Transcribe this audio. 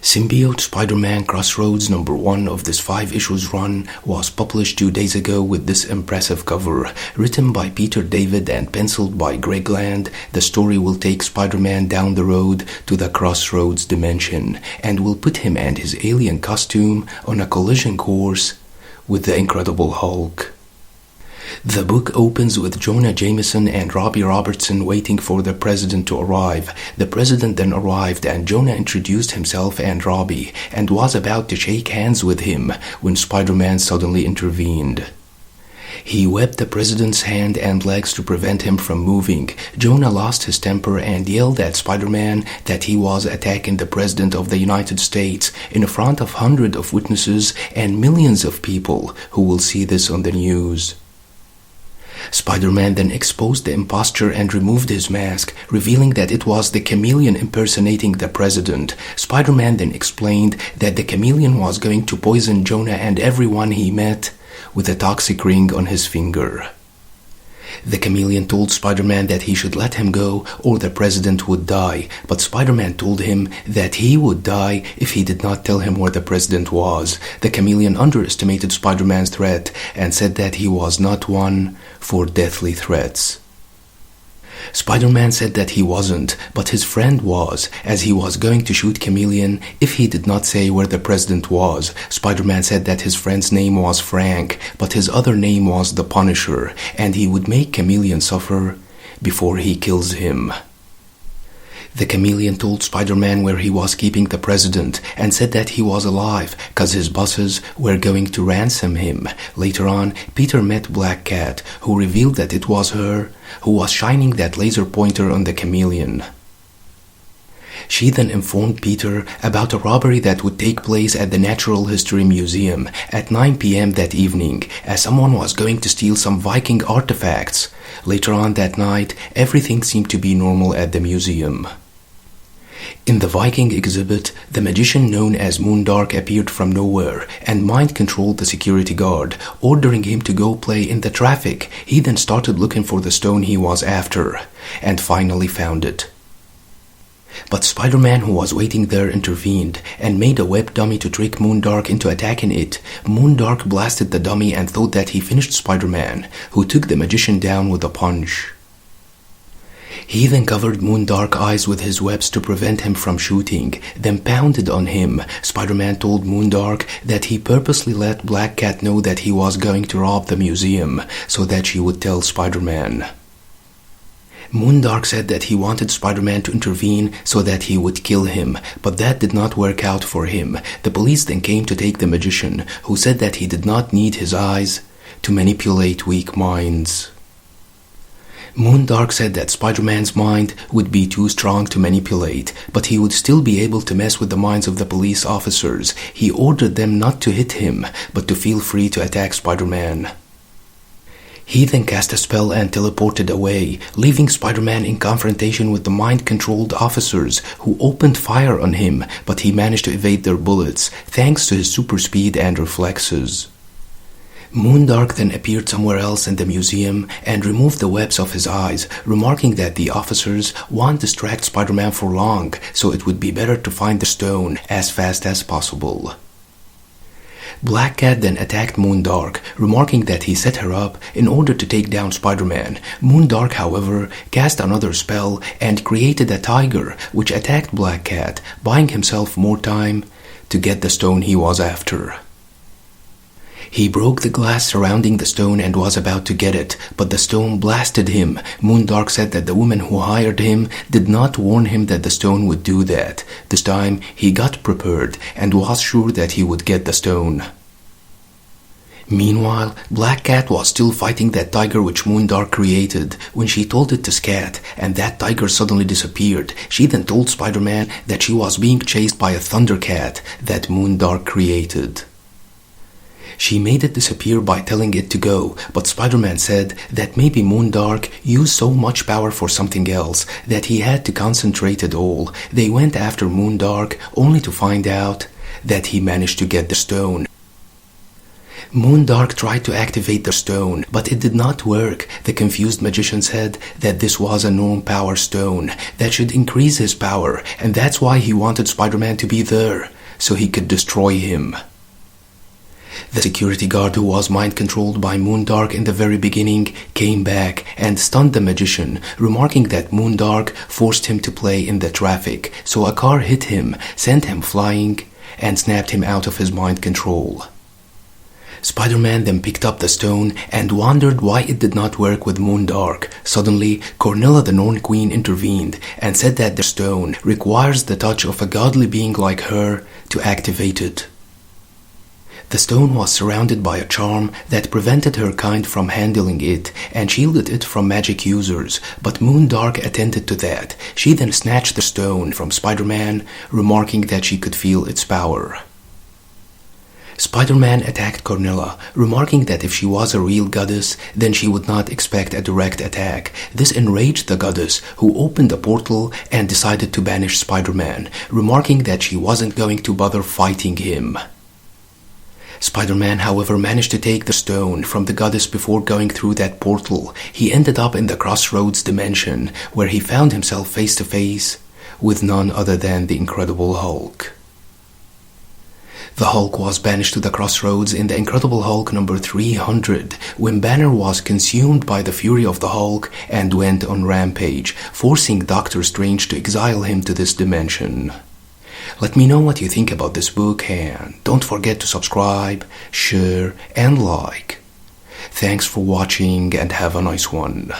Symbiote Spider-Man Crossroads #1 of this 5 issues run was published 2 days ago with this impressive cover. Written by Peter David and penciled by Greg Land, the story will take Spider-Man down the road to the Crossroads dimension and will put him and his alien costume on a collision course with the Incredible Hulk. The book opens with Jonah Jameson and Robbie Robertson waiting for the president to arrive. The president then arrived and Jonah introduced himself and Robbie and was about to shake hands with him when Spider-Man suddenly intervened. He whipped the president's hand and legs to prevent him from moving. Jonah lost his temper and yelled at Spider-Man that he was attacking the President of the United States in front of hundreds of witnesses and millions of people who will see this on the news. Spider-Man then exposed the impostor and removed his mask, revealing that it was the chameleon impersonating the president. Spider-Man then explained that the chameleon was going to poison Jonah and everyone he met with a toxic ring on his finger. The chameleon told Spider-Man that he should let him go or the president would die, but Spider-Man told him that he would die if he did not tell him where the president was. The chameleon underestimated Spider-Man's threat and said that he was not one for deathly threats. Spider-Man said that he wasn't, but his friend was, as he was going to shoot Chameleon if he did not say where the president was. Spider-Man said that his friend's name was Frank, but his other name was the Punisher, and he would make Chameleon suffer before he kills him. The chameleon told Spider-Man where he was keeping the president and said that he was alive cause his bosses were going to ransom him. Later on, Peter met Black Cat, who revealed that it was her who was shining that laser pointer on the chameleon. She then informed Peter about a robbery that would take place at the Natural History Museum at 9 p.m. that evening, as someone was going to steal some Viking artifacts. Later on that night, everything seemed to be normal at the museum. In the Viking exhibit, the magician known as Moondark appeared from nowhere and mind-controlled the security guard, ordering him to go play in the traffic. He then started looking for the stone he was after, and finally found it. But Spider-Man, who was waiting there, intervened and made a web dummy to trick Moondark into attacking it. Moondark blasted the dummy and thought that he finished Spider-Man, who took the magician down with a punch. He then covered Moondark's eyes with his webs to prevent him from shooting, then pounded on him. Spider-Man told Moondark that he purposely let Black Cat know that he was going to rob the museum, so that she would tell Spider-Man. Moondark said that he wanted Spider-Man to intervene so that he would kill him, but that did not work out for him. The police then came to take the magician, who said that he did not need his eyes to manipulate weak minds. Moondark said that Spider-Man's mind would be too strong to manipulate, but he would still be able to mess with the minds of the police officers. He ordered them not to hit him, but to feel free to attack Spider-Man. He then cast a spell and teleported away, leaving Spider-Man in confrontation with the mind-controlled officers who opened fire on him, but he managed to evade their bullets thanks to his super speed and reflexes. Moondark then appeared somewhere else in the museum and removed the webs of his eyes, remarking that the officers won't distract Spider-Man for long, so it would be better to find the stone as fast as possible. Black Cat then attacked Moondark, remarking that he set her up in order to take down Spider-Man. Moondark, however, cast another spell and created a tiger, which attacked Black Cat, buying himself more time to get the stone he was after. He broke the glass surrounding the stone and was about to get it, but the stone blasted him. Moondark said that the woman who hired him did not warn him that the stone would do that. This time, he got prepared and was sure that he would get the stone. Meanwhile, Black Cat was still fighting that tiger which Moondark created when she told it to scat, and that tiger suddenly disappeared. She then told Spider-Man that she was being chased by a Thundercat that Moondark created. She made it disappear by telling it to go, but Spider-Man said that maybe Moondark used so much power for something else that he had to concentrate it all. They went after Moondark only to find out that he managed to get the stone. Moondark tried to activate the stone, but it did not work. The confused magician said that this was a known power stone that should increase his power, and that's why he wanted Spider-Man to be there. so he could destroy him. The security guard, who was mind-controlled by Moondark in the very beginning, came back and stunned the magician, remarking that Moondark forced him to play in the traffic, so a car hit him, sent him flying, and snapped him out of his mind control. Spider-Man then picked up the stone and wondered why it did not work with Moondark. Suddenly, Cornella the Norn Queen intervened and said that the stone requires the touch of a godly being like her to activate it. The stone was surrounded by a charm that prevented her kind from handling it and shielded it from magic users, but Moondark attended to that. She then snatched the stone from Spider-Man, remarking that she could feel its power. Spider-Man attacked Cornella, remarking that if she was a real goddess, then she would not expect a direct attack. This enraged the goddess, who opened a portal and decided to banish Spider-Man, remarking that she wasn't going to bother fighting him. Spider-Man, however, managed to take the stone from the goddess before going through that portal. He ended up in the Crossroads dimension, where he found himself face to face with none other than the Incredible Hulk. The Hulk was banished to the Crossroads in the Incredible Hulk number 300, when Banner was consumed by the fury of the Hulk and went on rampage, forcing Doctor Strange to exile him to this dimension. Let me know what you think about this book, and don't forget to subscribe, share, and like. Thanks for watching, and have a nice one.